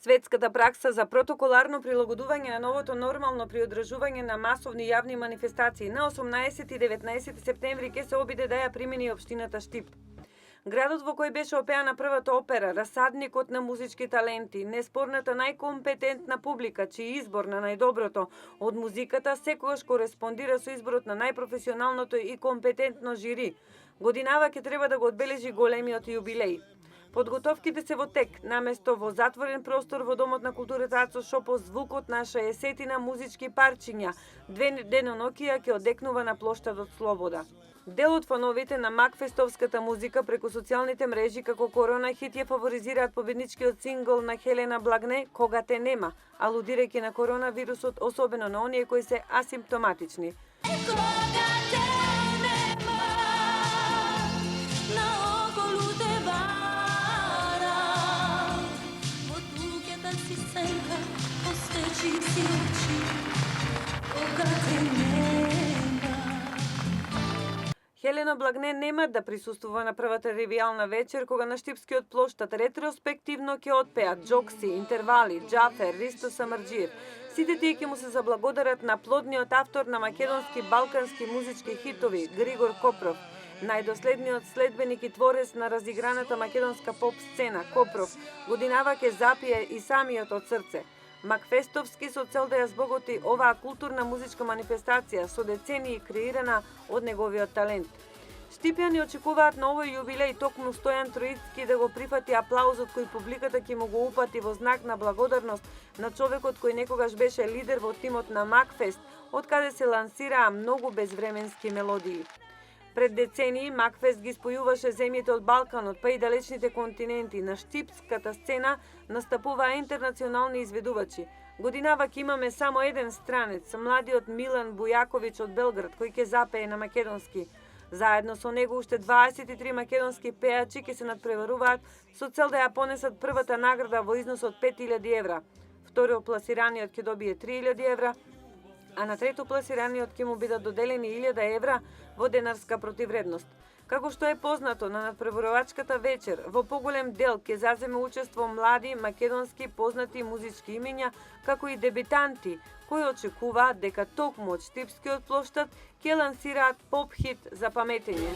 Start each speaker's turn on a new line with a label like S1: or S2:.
S1: Светската пракса за протоколарно прилагодување на новото нормално при одржување на масовни јавни манифестации на 18 и 19 септември ќе се обиде да ја примени општината Штип. Градот во кој беше опеана првата опера, расадникот на музички таленти, неспорната најкомпетентна публика, чиј избор на најдоброто од музиката секогаш кореспондира со изборот на најпрофесионалното и компетентно жири, годинава ќе треба да го одбележи големиот јубилеј. Подготовките се во тек, наместо во затворен простор во Домот на културата Ацо Шопо, звукот на 60 музички парчиња, денонокија ќе одекнува на плоштадот Слобода. Дел од фановите на макфестовската музика преку социјалните мрежи како корона хит ја фаворизираат победничкиот сингл на Хелена Благне "Кога те нема", алудирајќи на коронавирусот, особено на оние кои се асимптоматични. Хелена Благне нема да присуствува на првата ревијална вечер, кога на Штипскиот плоштад ретроспективно ќе отпеат Джокси, Интервали, Џафер, Ристо Самарџиев. Сите тие ќе му се заблагодарат на плодниот автор на македонски балкански музички хитови, Григор Копров, најдоследниот следбеник и творец на разиграната македонска поп сцена, Копров, годинава ќе запие и самиот од срце. Макфестовски со цел да ја збоготи оваа културна музичка манифестација со децении креирана од неговиот талент. Штипјани очекуваат на овој јубилеј токму Стојан Троицки да го прифати аплаузот кој публиката ќе му го упати во знак на благодарност на човекот кој некогаш беше лидер во тимот на Макфест, од каде се лансираа многу безвременски мелодии. Пред децении Макфест ги спојуваше земјите од Балканот, па и далечните континенти. На штипската сцена настапуваа интернационални изведувачи. Годинава ќе имаме само еден странец, младиот Милан Бујаковиќ од Белград, кој ќе запее на македонски. Заедно со него уште 23 македонски пеачи ќе се надпреваруваат со цел да ја понесат првата награда во износ од 5000 евра. Вториот пласираниот ќе добие 3000 евра, а на трето пласираниот ќе му бидат доделени 1000 евра во денарска противредност. Како што е познато на надпреварувачката вечер, во поголем дел ќе заземе учество млади македонски познати музички имиња, како и дебитанти, кои очекуваат дека токму од Штипскиот плоштад ќе лансираат поп хит за паметење.